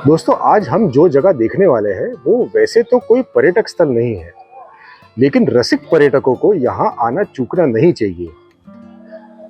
दोस्तों, आज हम जो जगह देखने वाले हैं वो वैसे तो कोई पर्यटक स्थल नहीं है, लेकिन रसिक पर्यटकों को यहाँ आना चूकना नहीं चाहिए।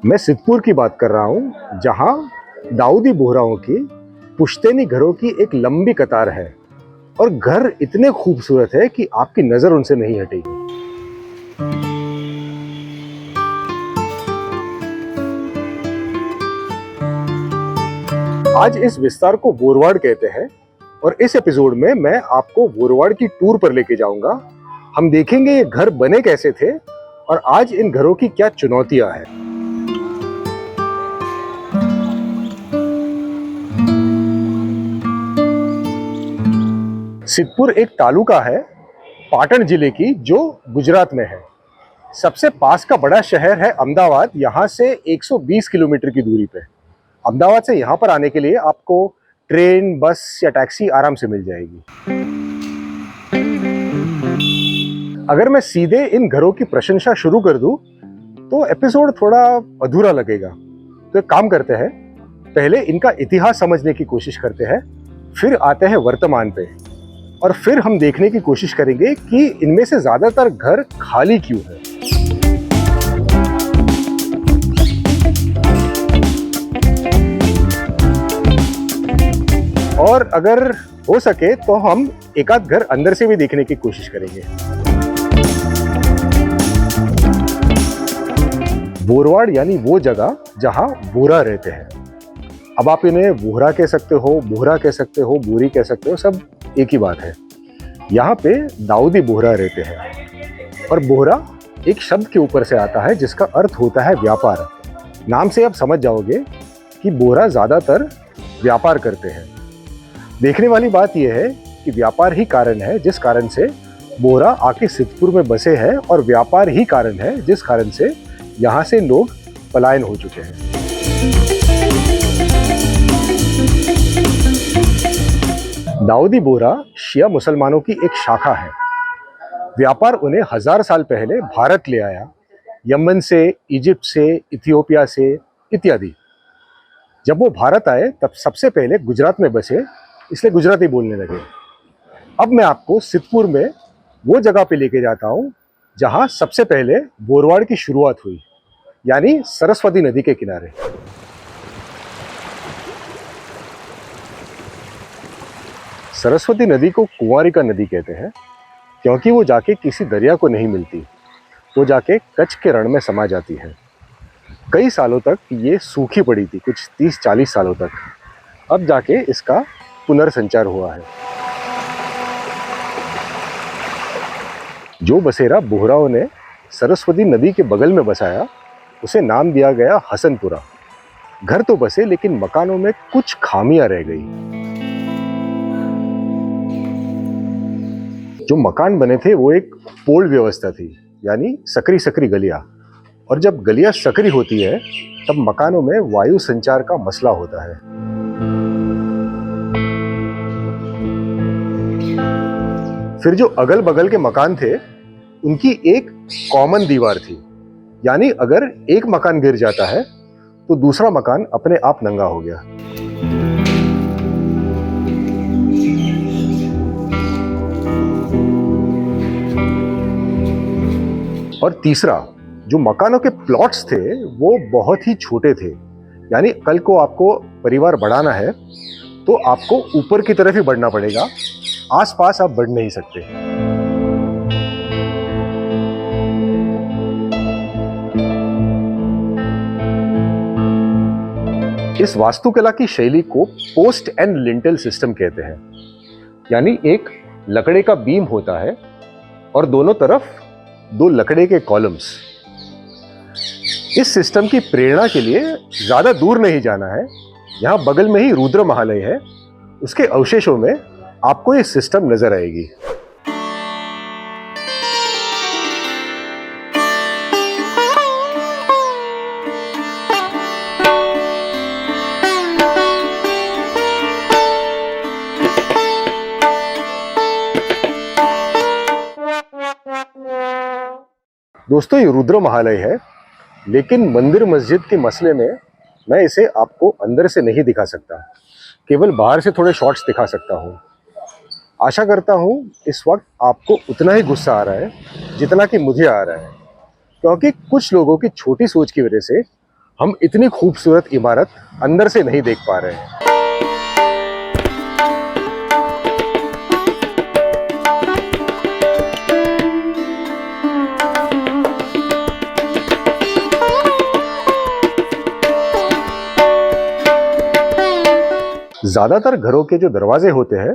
मैं सिद्धपुर की बात कर रहा हूँ, जहाँ दाऊदी बोहराओं की पुश्तैनी घरों की एक लंबी कतार है और घर इतने खूबसूरत है कि आपकी नजर उनसे नहीं हटेगी। आज इस विस्तार को बोरवाड़ कहते हैं और इस एपिसोड में मैं आपको बोरवाड़ की टूर पर लेके जाऊंगा। हम देखेंगे ये घर बने कैसे थे और आज इन घरों की क्या चुनौतियां हैं। सिद्धपुर एक तालुका है पाटन जिले की, जो गुजरात में है। सबसे पास का बड़ा शहर है अहमदाबाद, यहाँ से 120 किलोमीटर की दूरी पे। अहमदाबाद से यहाँ पर आने के लिए आपको ट्रेन, बस या टैक्सी आराम से मिल जाएगी। अगर मैं सीधे इन घरों की प्रशंसा शुरू कर दूं, तो एपिसोड थोड़ा अधूरा लगेगा। तो एक काम करते हैं, पहले इनका इतिहास समझने की कोशिश करते हैं, फिर आते हैं वर्तमान पे, और फिर हम देखने की कोशिश करेंगे कि इनमें से ज्यादातर घर खाली क्यों है। और अगर हो सके तो हम एक आध घर अंदर से भी देखने की कोशिश करेंगे। बोरवाड़ यानी वो जगह जहां बोहरा रहते हैं। अब आप इन्हें बोहरा कह सकते हो, बोहरा कह सकते हो, बोरी कह सकते हो, सब एक ही बात है। यहाँ पे दाऊदी बोहरा रहते हैं और बोहरा एक शब्द के ऊपर से आता है जिसका अर्थ होता है व्यापार। नाम से आप समझ जाओगे कि बोहरा ज्यादातर व्यापार करते हैं। देखने वाली बात यह है कि व्यापार ही कारण है जिस कारण से बोहरा आके सिद्धपुर में बसे हैं, और व्यापार ही कारण है जिस कारण से यहाँ से लोग पलायन हो चुके हैं। दाऊदी बोहरा शिया मुसलमानों की एक शाखा है। व्यापार उन्हें 1000 साल पहले भारत ले आया, यमन से, इजिप्ट से, इथियोपिया से इत्यादि। जब वो भारत आए तब सबसे पहले गुजरात में बसे, इसलिए गुजराती बोलने लगे। अब मैं आपको सिद्धपुर में वो जगह पे लेके जाता हूँ जहाँ सबसे पहले बोरवाड़ की शुरुआत हुई, यानी सरस्वती नदी के किनारे। सरस्वती नदी को कुंवारिका नदी कहते हैं, क्योंकि वो जाके किसी दरिया को नहीं मिलती, वो जाके कच्छ के रण में समा जाती है। कई सालों तक ये सूखी पड़ी थी, कुछ 30-40 सालों तक। अब जाके इसका पुनर्संचार हुआ है। जो बसेरा बोहराओं ने सरस्वती नदी के बगल में बसाया, उसे नाम दिया गया हसनपुरा। घर तो बसे, लेकिन मकानों में कुछ खामियां रह गई। जो मकान बने थे वो एक पोल व्यवस्था थी, यानी सकरी सकरी गलियां। और जब गलियां सकरी होती है तब मकानों में वायु संचार का मसला होता है। फिर जो अगल बगल के मकान थे उनकी एक कॉमन दीवार थी, यानी अगर एक मकान गिर जाता है तो दूसरा मकान अपने आप नंगा हो गया। और तीसरा, जो मकानों के प्लॉट्स थे वो बहुत ही छोटे थे, यानी कल को आपको परिवार बढ़ाना है तो आपको ऊपर की तरफ ही बढ़ना पड़ेगा, आसपास आप बढ़ नहीं सकते। इस वास्तुकला की शैली को पोस्ट एंड लिंटेल सिस्टम कहते हैं, यानी एक लकड़े का बीम होता है और दोनों तरफ 2 लकड़े के कॉलम्स। इस सिस्टम की प्रेरणा के लिए ज्यादा दूर नहीं जाना है, यहां बगल में ही रुद्र महालय है, उसके अवशेषों में आपको ये सिस्टम नजर आएगी। दोस्तों, ये रुद्र महालय है, लेकिन मंदिर मस्जिद के मसले में मैं इसे आपको अंदर से नहीं दिखा सकता, केवल बाहर से थोड़े शॉट्स दिखा सकता हूँ। आशा करता हूँ इस वक्त आपको उतना ही गुस्सा आ रहा है जितना कि मुझे आ रहा है, क्योंकि कुछ लोगों की छोटी सोच की वजह से हम इतनी खूबसूरत इमारत अंदर से नहीं देख पा रहे हैं। ज्यादातर घरों के जो दरवाजे होते हैं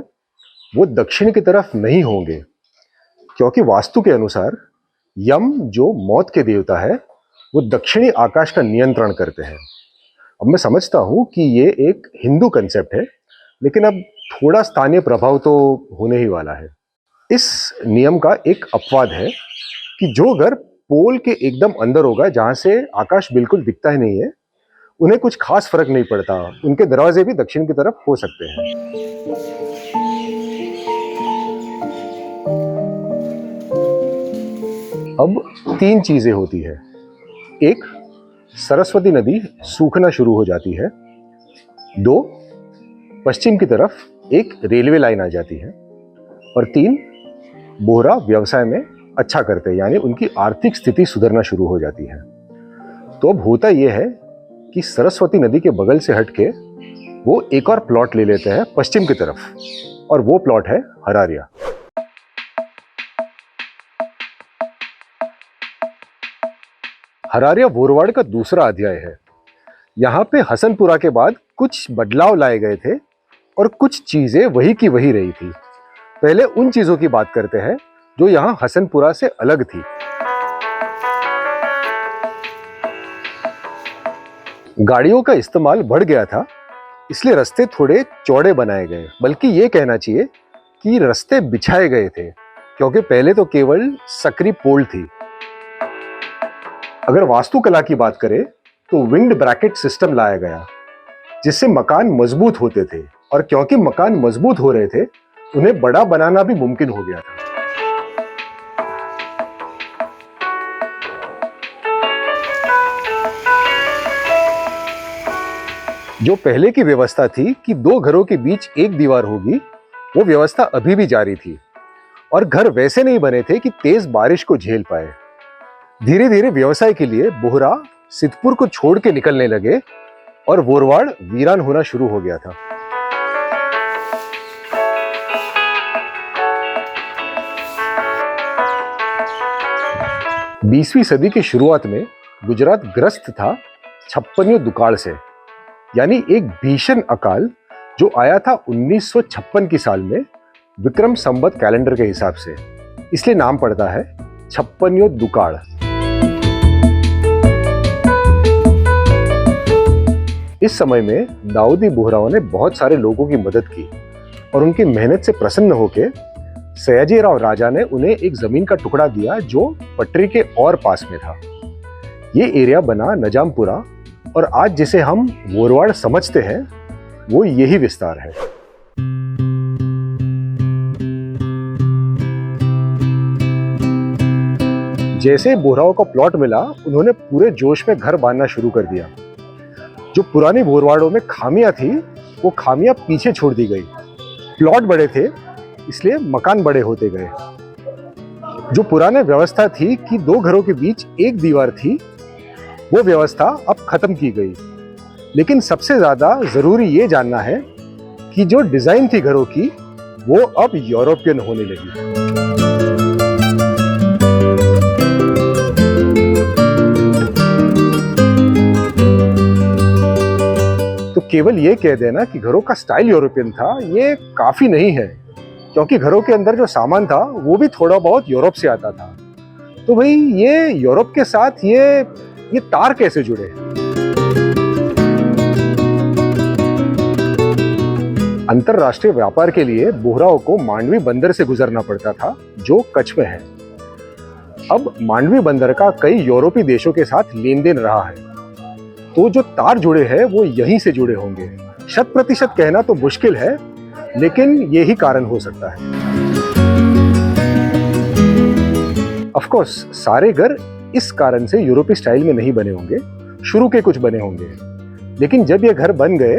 वो दक्षिण की तरफ नहीं होंगे, क्योंकि वास्तु के अनुसार यम जो मौत के देवता है वो दक्षिणी आकाश का नियंत्रण करते हैं। अब मैं समझता हूँ कि ये एक हिंदू कंसेप्ट है, लेकिन अब थोड़ा स्थानीय प्रभाव तो होने ही वाला है। इस नियम का एक अपवाद है कि जो घर पोल के एकदम अंदर होगा, जहां से आकाश बिल्कुल दिखता ही नहीं है, उन्हें कुछ खास फर्क नहीं पड़ता, उनके दरवाजे भी दक्षिण की तरफ हो सकते हैं। अब 3 चीजें होती है। एक, सरस्वती नदी सूखना शुरू हो जाती है। 2, पश्चिम की तरफ एक रेलवे लाइन आ जाती है। और 3, बोहरा व्यवसाय में अच्छा करते हैं, यानी उनकी आर्थिक स्थिति सुधरना शुरू हो जाती है। तो अब होता यह है कि सरस्वती नदी के बगल से हटके वो एक और प्लॉट ले लेते हैं पश्चिम की तरफ, और वो प्लॉट है हरारिया। हरारिया बोरवाड़ का दूसरा अध्याय है। यहाँ पे हसनपुरा के बाद कुछ बदलाव लाए गए थे और कुछ चीजें वही की वही रही थी। पहले उन चीजों की बात करते हैं जो यहाँ हसनपुरा से अलग थी। गाड़ियों का इस्तेमाल बढ़ गया था, इसलिए रास्ते थोड़े चौड़े बनाए गए, बल्कि ये कहना चाहिए कि रास्ते बिछाए गए थे, क्योंकि पहले तो केवल सकरी पोल थी। अगर वास्तुकला की बात करें तो विंड ब्रैकेट सिस्टम लाया गया, जिससे मकान मजबूत होते थे, और क्योंकि मकान मजबूत हो रहे थे, उन्हें बड़ा बनाना भी मुमकिन हो गया था। जो पहले की व्यवस्था थी कि 2 घरों के बीच एक दीवार होगी, वो व्यवस्था अभी भी जारी थी, और घर वैसे नहीं बने थे कि तेज बारिश को झेल पाए। धीरे धीरे व्यवसाय के लिए बोहरा सिद्धपुर को छोड़ के निकलने लगे और बोरवाड़ वीरान होना शुरू हो गया था। बीसवीं सदी की शुरुआत में गुजरात ग्रस्त था 56 दुकाल से, यानी एक भीषण अकाल जो आया था 1956 की साल में विक्रम संवत कैलेंडर के हिसाब से, इसलिए नाम पड़ता है 56 दुकाल। इस समय में दाऊदी बोहराओं ने बहुत सारे लोगों की मदद की, और उनकी मेहनत से प्रसन्न होकर सयाजीराव राजा ने उन्हें एक जमीन का टुकड़ा दिया जो पटरी के और पास में था। ये एरिया बना नजामपुरा, और आज जिसे हम बोरवाड़ समझते हैं वो यही विस्तार है। जैसे बोहराओं को प्लॉट मिला, उन्होंने पूरे जोश में घर बांधना शुरू कर दिया। जो पुरानी बोरवाड़ों में खामियां थी, वो खामियां पीछे छोड़ दी गई। प्लॉट बड़े थे, इसलिए मकान बड़े होते गए। जो पुराने व्यवस्था थी कि 2 घरों के बीच एक दीवार थी, वो व्यवस्था अब खत्म की गई। लेकिन सबसे ज्यादा जरूरी ये जानना है कि जो डिजाइन थी घरों की, वो अब यूरोपियन होने लगी। तो केवल ये कह देना कि घरों का स्टाइल यूरोपियन था, ये काफी नहीं है, क्योंकि घरों के अंदर जो सामान था वो भी थोड़ा बहुत यूरोप से आता था। तो भाई ये यूरोप के साथ ये तार कैसे जुड़े? अंतरराष्ट्रीय व्यापार के लिए बोहराओं को मांडवी बंदर से गुजरना पड़ता था, जो कच्छ में है। अब मांडवी बंदर का कई यूरोपीय देशों के साथ लेन देन रहा है, तो जो तार जुड़े हैं वो यहीं से जुड़े होंगे। 100% कहना तो मुश्किल है, लेकिन यही कारण हो सकता है। ऑफ कोर्स सारे घर इस कारण से यूरोपीय स्टाइल में नहीं बने होंगे, शुरू के कुछ बने होंगे, लेकिन जब ये घर बन गए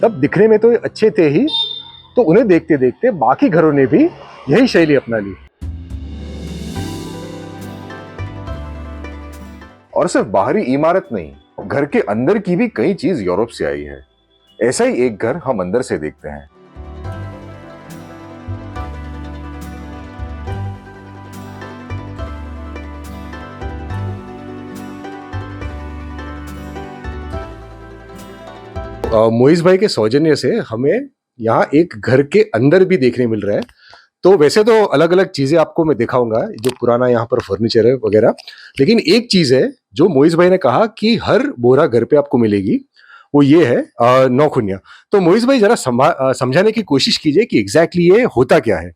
तब दिखने में तो ये अच्छे थे ही, तो उन्हें देखते देखते बाकी घरों ने भी यही शैली अपना ली। और सिर्फ बाहरी इमारत नहीं, घर के अंदर की भी कई चीज यूरोप से आई है। ऐसा ही एक घर हम अंदर से देखते हैं। मोइज भाई के सौजन्य से हमें यहाँ एक घर के अंदर भी देखने मिल रहा है। तो वैसे तो अलग अलग चीजें आपको मैं दिखाऊंगा, जो पुराना यहाँ पर फर्नीचर है वगैरह, लेकिन एक चीज है जो मोइज भाई ने कहा कि हर बोरा घर पे आपको मिलेगी, वो ये है नौखुनिया। तो मोइज भाई जरा समझाने की कोशिश कीजिए कि एग्जैक्टली ये होता क्या है।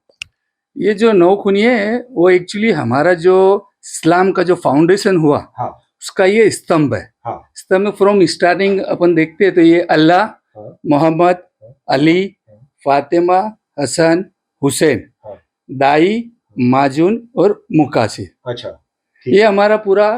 ये जो नौखुनिया है वो एक्चुअली हमारा जो इस्लाम का जो फाउंडेशन हुआ, हाँ, उसका ये स्तंभ है। हाँ, स्तंभ फ्रॉम स्टार्टिंग अपन देखते हैं तो ये अल्लाह, हाँ, मोहम्मद, अली, फातिमा, हसन, हुसैन, हाँ, दाई, माजून और मुकासी, अच्छा, ये हमारा पूरा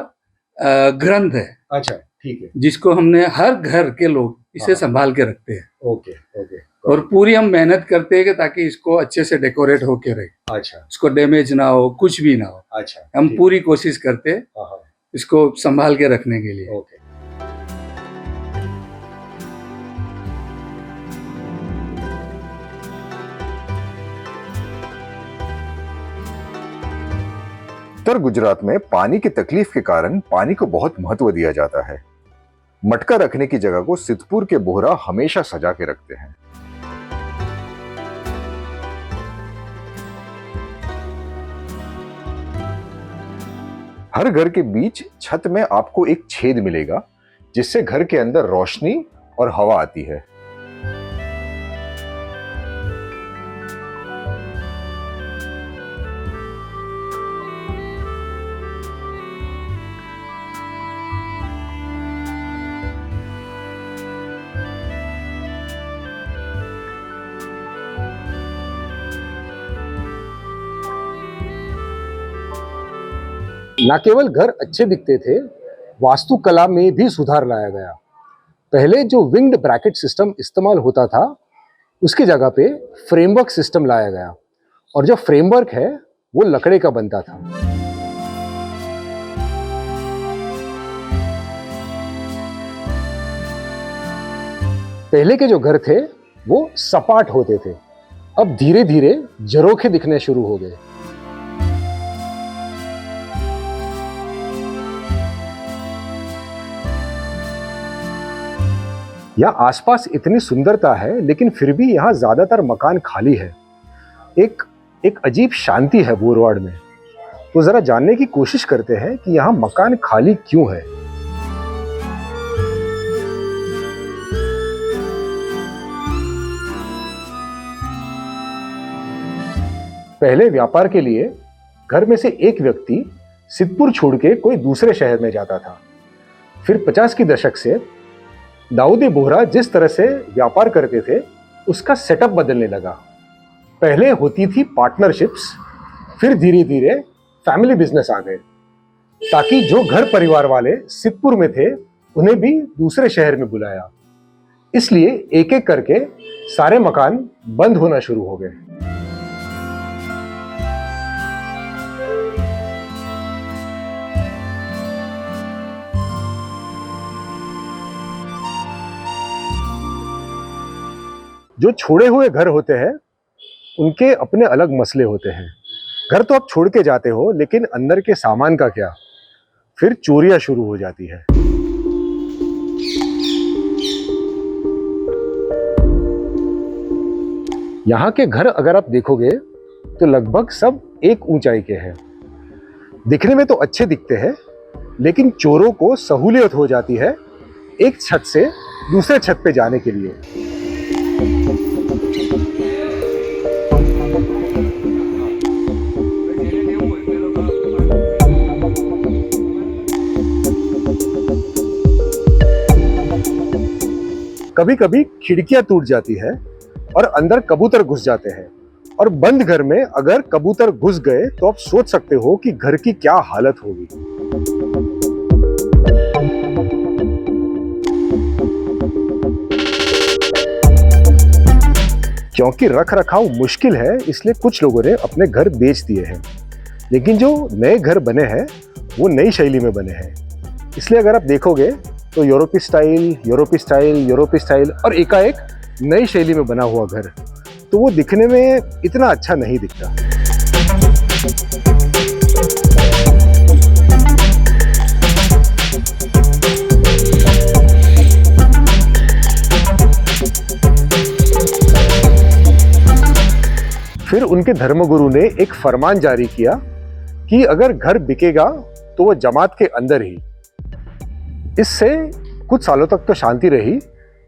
ग्रंथ है। अच्छा, ठीक है, जिसको हमने हर घर के लोग इसे संभाल के रखते हैं। ओके, ओके, और पूरी हम मेहनत करते हैं कि ताकि इसको अच्छे से डेकोरेट होके रहे, अच्छा, इसको डैमेज ना हो, कुछ भी ना हो। अच्छा, हम पूरी कोशिश करते हैं इसको संभाल के रखने के लिए। ओके। उत्तर गुजरात में पानी की तकलीफ के कारण पानी को बहुत महत्व दिया जाता है। मटका रखने की जगह को सितपुर के बोहरा हमेशा सजा के रखते हैं। हर घर के बीच छत में आपको एक छेद मिलेगा, जिससे घर के अंदर रोशनी और हवा आती है। न केवल घर अच्छे दिखते थे, वास्तुकला में भी सुधार लाया गया। पहले जो विंग्ड ब्रैकेट सिस्टम इस्तेमाल होता था, उसकी जगह पे फ्रेमवर्क सिस्टम लाया गया, और जो फ्रेमवर्क है वो लकड़े का बनता था। पहले के जो घर थे वो सपाट होते थे, अब धीरे धीरे झरोखे दिखने शुरू हो गए। यहाँ आसपास इतनी सुंदरता है, लेकिन फिर भी यहाँ ज्यादातर मकान खाली है। एक अजीब शांति है बोरवाड़ में। तो जरा जानने की कोशिश करते हैं कि यहाँ मकान खाली क्यों है। पहले व्यापार के लिए घर में से एक व्यक्ति सिद्धपुर छोड़ के कोई दूसरे शहर में जाता था। फिर 50 के दशक से दाऊदी बोहरा जिस तरह से व्यापार करते थे, उसका सेटअप बदलने लगा। पहले होती थी पार्टनरशिप्स, फिर धीरे धीरे फैमिली बिजनेस आ गए, ताकि जो घर परिवार वाले सिद्धपुर में थे उन्हें भी दूसरे शहर में बुलाया। इसलिए एक एक करके सारे मकान बंद होना शुरू हो गए। जो छोड़े हुए घर होते हैं उनके अपने अलग मसले होते हैं। घर तो आप छोड़ के जाते हो, लेकिन अंदर के सामान का क्या? फिर चोरियां शुरू हो जाती है। यहाँ के घर अगर आप देखोगे तो लगभग सब एक ऊंचाई के हैं। दिखने में तो अच्छे दिखते हैं, लेकिन चोरों को सहूलियत हो जाती है एक छत से दूसरे छत पे जाने के लिए। कभी कभी खिड़कियां टूट जाती है और अंदर कबूतर घुस जाते हैं, और बंद घर में अगर कबूतर घुस गए तो आप सोच सकते हो कि घर की क्या हालत होगी। क्योंकि रख रखाव मुश्किल है इसलिए कुछ लोगों ने अपने घर बेच दिए हैं, लेकिन जो नए घर बने हैं वो नई शैली में बने हैं। इसलिए अगर आप देखोगे तो यूरोपीय स्टाइल और एकाएक नई शैली में बना हुआ घर, तो वो दिखने में इतना अच्छा नहीं दिखता। फिर उनके धर्मगुरु ने एक फरमान जारी किया कि अगर घर बिकेगा तो वो जमात के अंदर ही। इससे कुछ सालों तक तो शांति रही,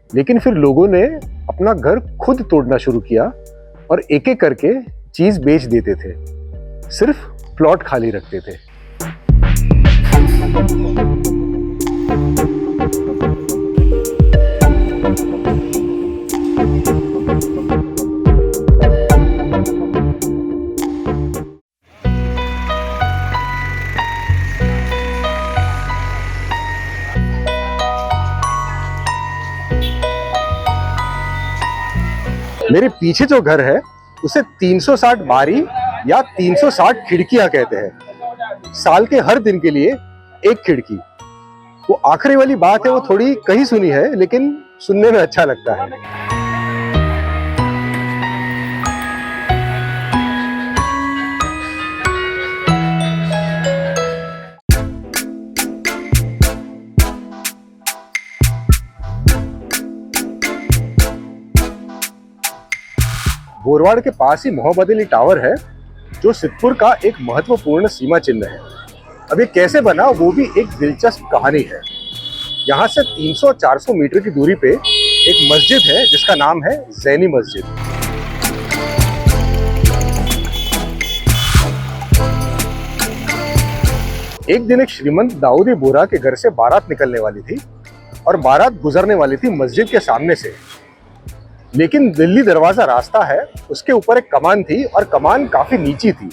लेकिन फिर लोगों ने अपना घर खुद तोड़ना शुरू किया और एक एक करके चीज बेच देते थे, सिर्फ प्लॉट खाली रखते थे। मेरे पीछे जो घर है उसे 360 बारी या 360 खिड़कियां कहते हैं। साल के हर दिन के लिए एक खिड़की। वो आखिरी वाली बात है, वो थोड़ी कहीं सुनी है लेकिन सुनने में अच्छा लगता है। बोरवाड़ के पास ही मोहम्मद अली टावर है, जो सिद्धपुर का एक महत्वपूर्ण सीमा चिन्ह है। अब ये कैसे बना वो भी एक दिलचस्प कहानी है। यहाँ से 300-400 मीटर की दूरी पे एक मस्जिद है जिसका नाम है जैनी मस्जिद। एक दिन एक श्रीमंत दाऊदी बोहरा के घर से बारात निकलने वाली थी और बारात गुजरने वाली थी मस्जिद के सामने से, लेकिन दिल्ली दरवाजा रास्ता है, उसके ऊपर एक कमान थी और कमान काफी नीची थी।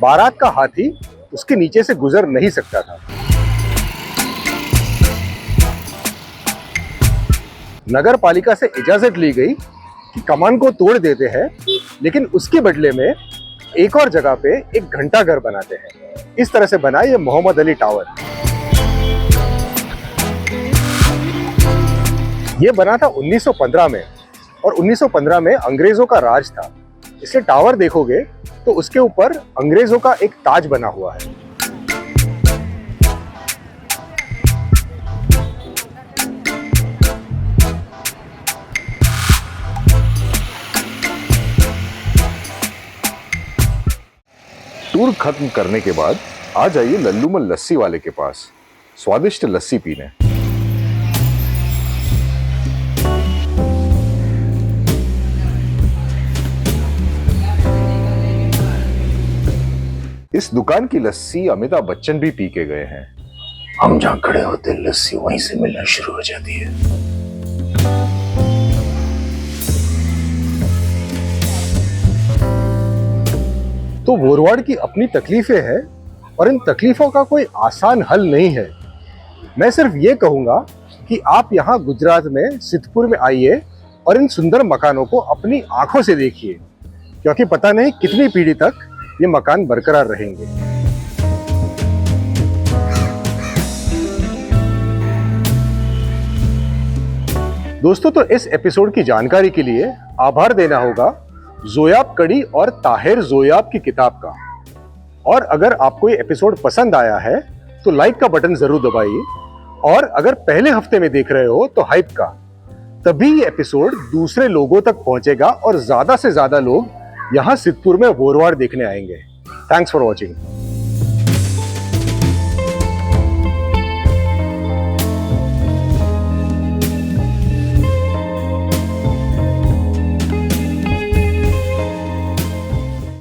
बारात का हाथी उसके नीचे से गुजर नहीं सकता था। नगर पालिका से इजाजत ली गई कि कमान को तोड़ देते हैं, लेकिन उसके बदले में एक और जगह पे एक घंटा घर बनाते हैं। इस तरह से बना ये मोहम्मद अली टावर। ये बना था 1915 में और 1915 में अंग्रेजों का राज था, इसलिए टावर देखोगे तो उसके ऊपर अंग्रेजों का एक ताज बना हुआ है। टूर खत्म करने के बाद आ जाइए लल्लूमल लस्सी वाले के पास स्वादिष्ट लस्सी पीने। इस दुकान की लस्सी अमिताभ बच्चन भी पी के गए हैं। हम जहां खड़े होते लस्सी वहीं से मिलना शुरू हो जाती है। तो बोरवाड़ की अपनी तकलीफें हैं और इन तकलीफों का कोई आसान हल नहीं है। मैं सिर्फ ये कहूंगा कि आप यहाँ गुजरात में सिद्धपुर में आइए और इन सुंदर मकानों को अपनी आंखों से देखिए, क्योंकि पता नहीं कितनी पीढ़ी तक ये मकान बरकरार रहेंगे। दोस्तों, तो इस एपिसोड की जानकारी के लिए आभार देना होगा जोयाब कड़ी और ताहिर जोयाब की किताब का। और अगर आपको ये एपिसोड पसंद आया है तो लाइक का बटन जरूर दबाइए, और अगर पहले हफ्ते में देख रहे हो तो हाइप का। तभी ये एपिसोड दूसरे लोगों तक पहुंचेगा और ज्यादा से ज्यादा लोग यहाँ सिद्धपुर में बोरवाड़ देखने आएंगे। Thanks for watching.